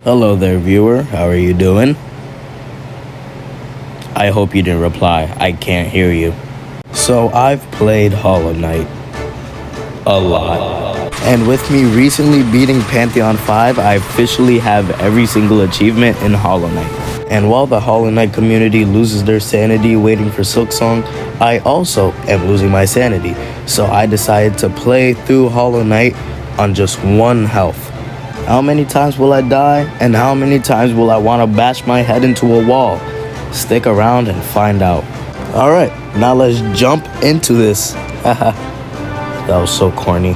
Hello there, viewer. How are you doing? I hope you didn't reply. I can't hear you. So I've played Hollow Knight a lot. And with me recently beating Pantheon 5, I officially have every single achievement in Hollow Knight. And while the Hollow Knight community loses their sanity waiting for Silksong, I also am losing my sanity. So I decided to play through Hollow Knight on just 1 health. How many times will I die? And how many times will I want to bash my head into a wall? Stick around and find out. Alright, now let's jump into this. Haha, that was so corny.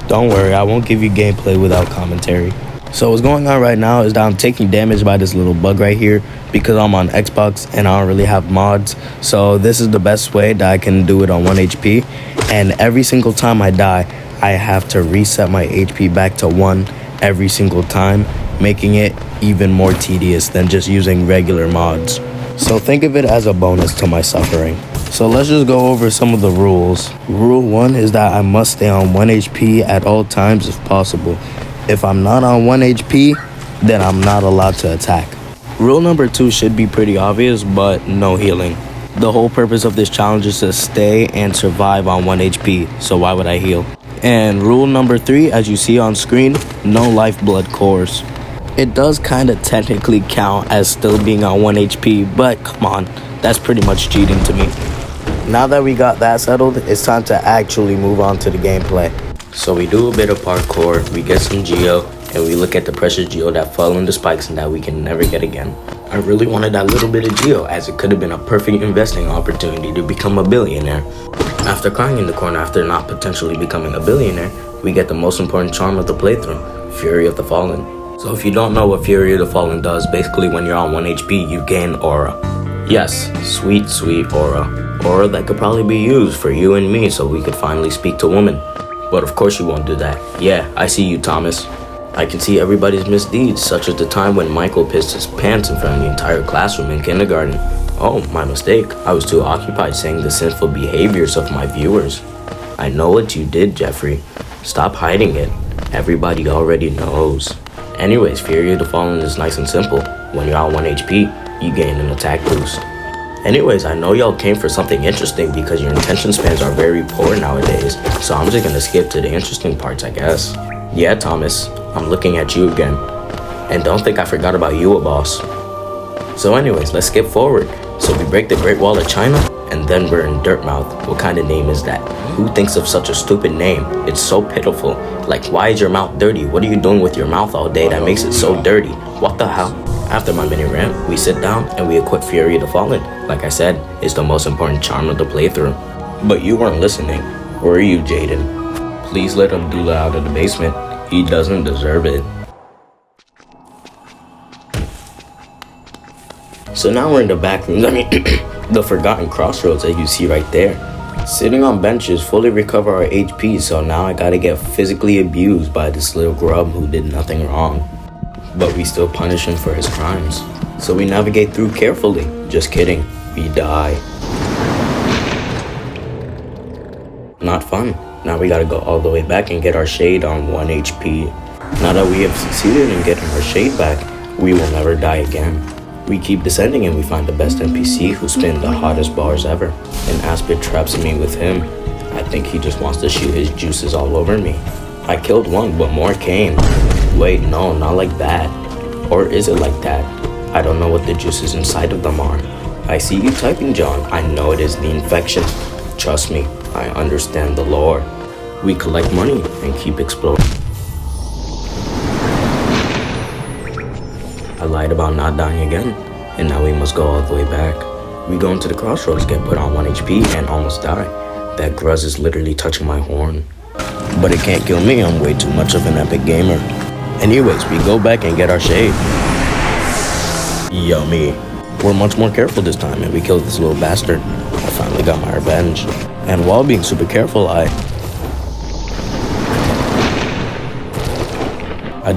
Don't worry, I won't give you gameplay without commentary. So what's going on right now is that I'm taking damage by this little bug right here because I'm on Xbox and I don't really have mods. So this is the best way that I can do it on 1 HP. And every single time I die, I have to reset my HP back to 1 every single time, making it even more tedious than just using regular mods. So think of it as a bonus to my suffering. So let's just go over some of the rules. Rule 1 is that I must stay on 1 HP at all times if possible. If I'm not on 1 HP, then I'm not allowed to attack. Rule number 2 should be pretty obvious, but no healing. The whole purpose of this challenge is to stay and survive on 1 HP, so why would I heal? And rule number 3, as you see on screen, no lifeblood cores. It does kind of technically count as still being on 1 HP, but come on, that's pretty much cheating to me. Now that we got that settled, it's time to actually move on to the gameplay. So we do a bit of parkour, we get some geo, and we look at the precious geo that fell into spikes and that we can never get again. I really wanted that little bit of geo, as it could have been a perfect investing opportunity to become a billionaire. After crying in the corner after not potentially becoming a billionaire, we get the most important charm of the playthrough, Fury of the Fallen. So if you don't know what Fury of the Fallen does, basically when you're on 1 HP, you gain aura. Yes, sweet, sweet aura. Aura that could probably be used for you and me so we could finally speak to women. But of course you won't do that. Yeah, I see you, Thomas. I can see everybody's misdeeds, such as the time when Michael pissed his pants in front of the entire classroom in kindergarten. Oh, my mistake. I was too occupied saying the sinful behaviors of my viewers. I know what you did, Jeffrey. Stop hiding it. Everybody already knows. Anyways, Fury of the Fallen is nice and simple. When you're on 1 HP, you gain an attack boost. Anyways, I know y'all came for something interesting because your attention spans are very poor nowadays, so I'm just gonna skip to the interesting parts, I guess. Yeah, Thomas, I'm looking at you again. And don't think I forgot about you, a boss. So anyways, let's skip forward. So we break the Great Wall of China, and then we're in Dirtmouth. What kind of name is that? Who thinks of such a stupid name? It's so pitiful. Like, why is your mouth dirty? What are you doing with your mouth all day that makes it so dirty? What the hell? After my mini rant, we sit down and we equip Fury of the Fallen. Like I said, it's the most important charm of the playthrough. But you weren't listening, were you, Jaden? Please let Abdullah out of the basement. He doesn't deserve it. So now we're in the back room, the forgotten crossroads that you see right there. Sitting on benches fully recover our HP, so now I gotta get physically abused by this little grub who did nothing wrong. But we still punish him for his crimes. So we navigate through carefully. Just kidding, we die. Not fun. Now we gotta go all the way back and get our shade on 1 HP. Now that we have succeeded in getting our shade back, we will never die again. We keep descending and we find the best NPC who spin the hottest bars ever. And Aspid traps me with him. I think he just wants to shoot his juices all over me. I killed one, but more came. Wait, no, not like that. Or is it like that? I don't know what the juices inside of them are. I see you typing, John. I know it is the infection. Trust me, I understand the lore. We collect money and keep exploring. I lied about not dying again, and now we must go all the way back. We go into the crossroads, get put on 1 HP, and almost die. That Gruz is literally touching my horn. But it can't kill me, I'm way too much of an epic gamer. Anyways, we go back and get our shade. Yummy. We're much more careful this time, and we killed this little bastard. I finally got my revenge. And while being super careful, I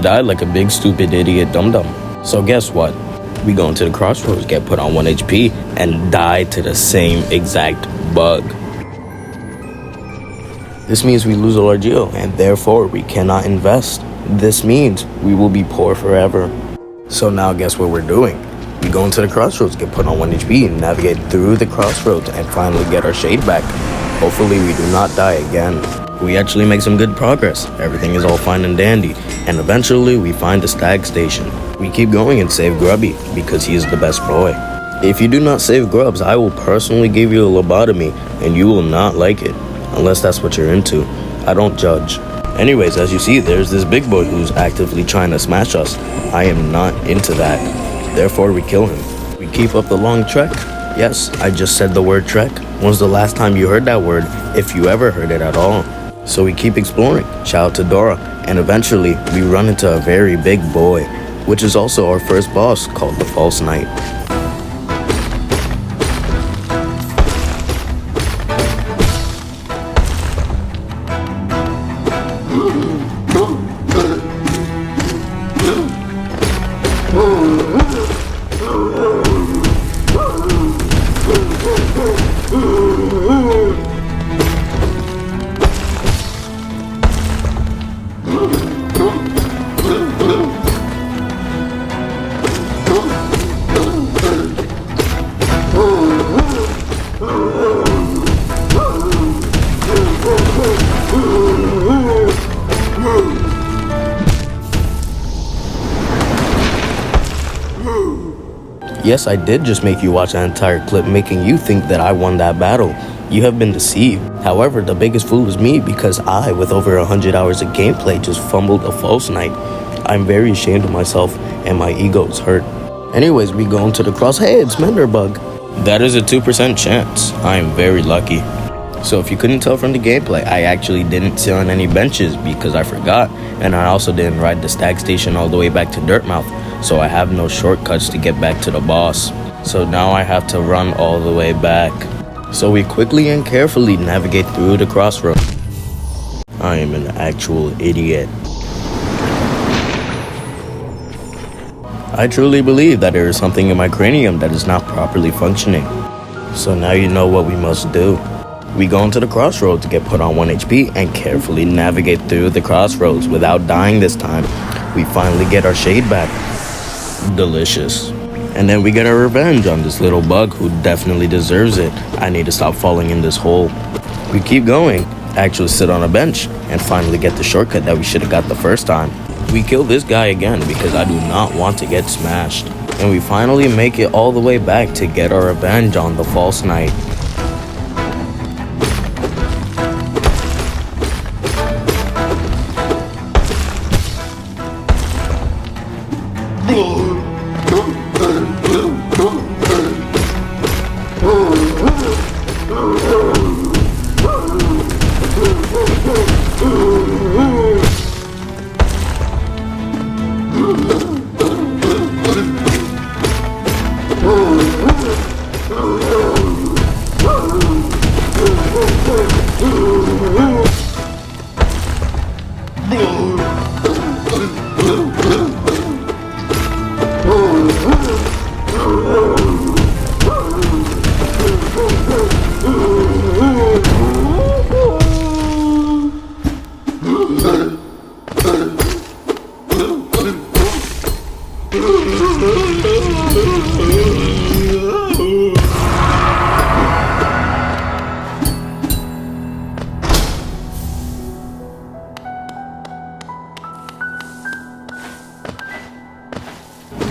died like a big stupid idiot dum-dum. So guess what? We go into the crossroads, get put on 1 HP, and die to the same exact bug. This means we lose all our geo, and therefore we cannot invest. This means we will be poor forever. So now guess what we're doing? We go into the crossroads, get put on 1 HP, and navigate through the crossroads and finally get our shade back. Hopefully we do not die again. We actually make some good progress. Everything is all fine and dandy, and eventually we find the stag station. We keep going and save Grubby because he is the best boy. If you do not save Grubs, I will personally give you a lobotomy, and you will not like it, unless that's what you're into. I don't judge. Anyways, as you see, there's this big boy who's actively trying to smash us. I am not into that. Therefore, we kill him. We keep up the long trek. Yes, I just said the word trek. When's the last time you heard that word, if you ever heard it at all? So we keep exploring. Shout out to Dora. And eventually, we run into a very big boy, which is also our first boss, called the False Knight. Yes, I did just make you watch an entire clip making you think that I won that battle. You have been deceived. However, the biggest fool was me because I, with over 100 hours of gameplay, just fumbled a False Knight. I'm very ashamed of myself and my ego is hurt. Anyways, we go into the cross. Hey, it's Menderbug. That is a 2% chance. I am very lucky. So if you couldn't tell from the gameplay, I actually didn't sit on any benches because I forgot. And I also didn't ride the stag station all the way back to Dirtmouth. So I have no shortcuts to get back to the boss. So now I have to run all the way back. So we quickly and carefully navigate through the crossroads. I am an actual idiot. I truly believe that there is something in my cranium that is not properly functioning. So now you know what we must do. We go into the crossroads to get put on 1 HP and carefully navigate through the crossroads without dying this time. We finally get our shade back. Delicious. And then we get our revenge on this little bug who definitely deserves it. I need to stop falling in this hole. We keep going, actually sit on a bench, and finally get the shortcut that we should have got the first time. We kill this guy again because I do not want to get smashed. And we finally make it all the way back to get our revenge on the False Knight.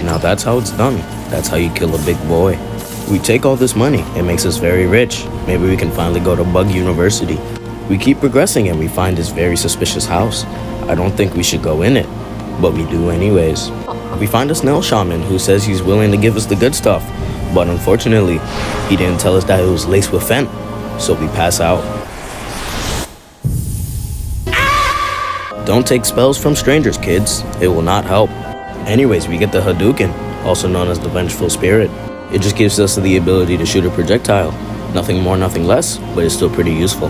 Now that's how it's done. That's how you kill a big boy. We take all this money. It makes us very rich. Maybe we can finally go to Bug University. We keep progressing and we find this very suspicious house. I don't think we should go in it, but we do anyways. We find a snail shaman who says he's willing to give us the good stuff, but unfortunately, he didn't tell us that it was laced with fent, so we pass out. Don't take spells from strangers, kids. It will not help. Anyways, we get the Hadouken, also known as the Vengeful Spirit. It just gives us the ability to shoot a projectile. Nothing more, nothing less, but it's still pretty useful.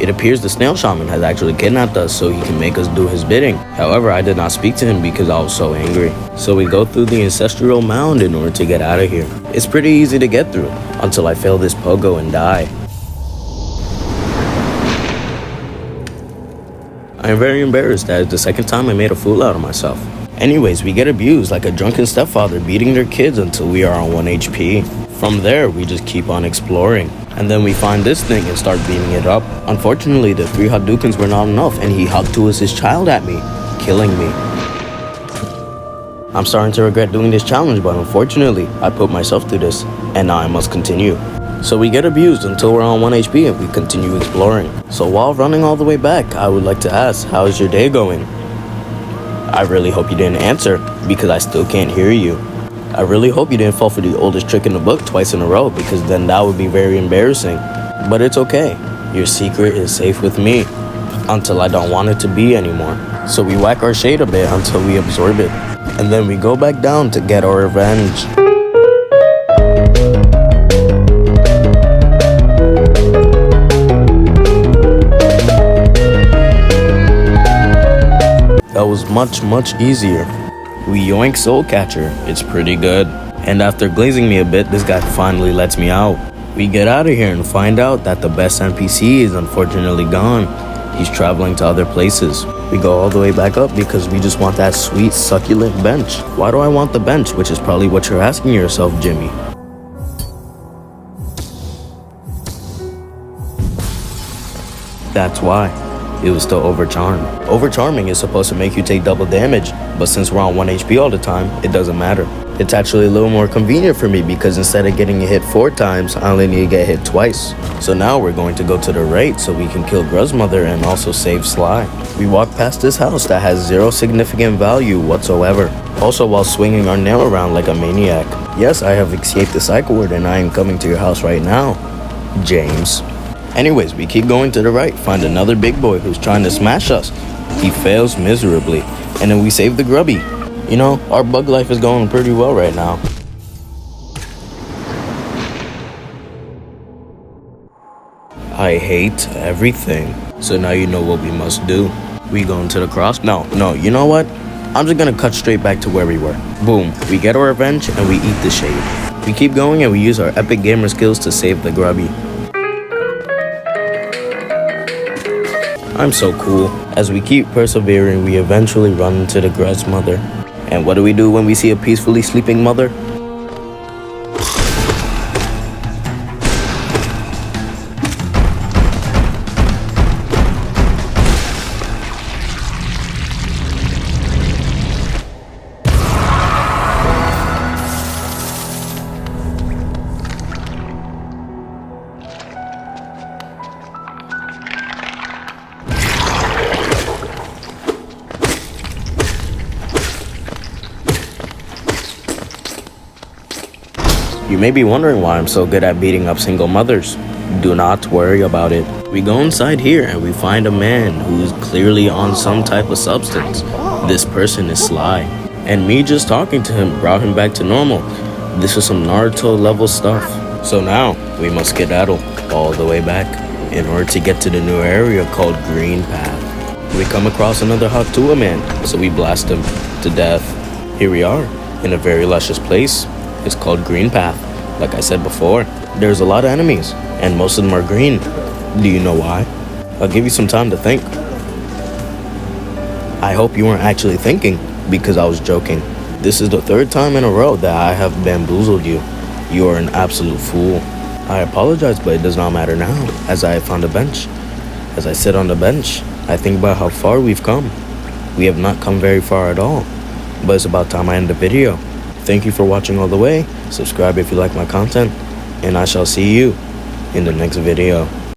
It appears the snail shaman has actually kidnapped us so he can make us do his bidding. However, I did not speak to him because I was so angry. So we go through the Ancestral Mound in order to get out of here. It's pretty easy to get through until I fail this pogo and die. I am very embarrassed that it's the second time I made a fool out of myself. Anyways, we get abused like a drunken stepfather beating their kids until we are on 1 HP. From there, we just keep on exploring. And then we find this thing and start beating it up. Unfortunately, the 3 Hadoukens were not enough and he hugged to his child at me, killing me. I'm starting to regret doing this challenge, but unfortunately, I put myself through this, and now I must continue. So we get abused until we're on 1 HP and we continue exploring. So while running all the way back, I would like to ask, how is your day going? I really hope you didn't answer, because I still can't hear you. I really hope you didn't fall for the oldest trick in the book twice in a row, because then that would be very embarrassing. But it's okay. Your secret is safe with me, until I don't want it to be anymore. So we whack our shade a bit until we absorb it. And then we go back down to get our revenge. That was much easier. We yoink Soul Catcher. It's pretty good. And after glazing me a bit, this guy finally lets me out. We get out of here and find out that the best NPC is unfortunately gone. He's traveling to other places. We go all the way back up because we just want that sweet succulent bench. Why do I want the bench? Which is probably what you're asking yourself, Jimmy. That's why. It was still overcharmed. Overcharming is supposed to make you take double damage, but since we're on 1 HP all the time, it doesn't matter. It's actually a little more convenient for me because instead of getting hit 4 times, I only need to get hit twice. So now we're going to go to the right so we can kill Gruz's mother and also save Sly. We walk past this house that has 0 significant value whatsoever. Also while swinging our nail around like a maniac. Yes, I have escaped the cycle ward and I am coming to your house right now, James. Anyways, we keep going to the right, find another big boy who's trying to smash us. He fails miserably, and then we save the grubby. You know, our bug life is going pretty well right now. I hate everything. So now you know what we must do. We go into the cross. No, you know what? I'm just gonna cut straight back to where we were. Boom, we get our revenge and we eat the shade. We keep going and we use our epic gamer skills to save the grubby. I'm so cool. As we keep persevering, we eventually run into the Gruz mother. And what do we do when we see a peacefully sleeping mother? You may be wondering why I'm so good at beating up single mothers. Do not worry about it. We go inside here and we find a man who's clearly on some type of substance. This person is Sly. And me just talking to him brought him back to normal. This is some Naruto level stuff. So now we must skedaddle all the way back in order to get to the new area called Greenpath. We come across another Hatua man, so we blast him to death. Here we are in a very luscious place. It's called Greenpath. Like I said before, there's a lot of enemies, and most of them are green. Do you know why? I'll give you some time to think. I hope you weren't actually thinking, because I was joking. This is the 3rd time in a row that I have bamboozled you. You are an absolute fool. I apologize, but it does not matter now, as I have found a bench. As I sit on the bench, I think about how far we've come. We have not come very far at all, but it's about time I end the video. Thank you for watching all the way. Subscribe if you like my content, and I shall see you in the next video.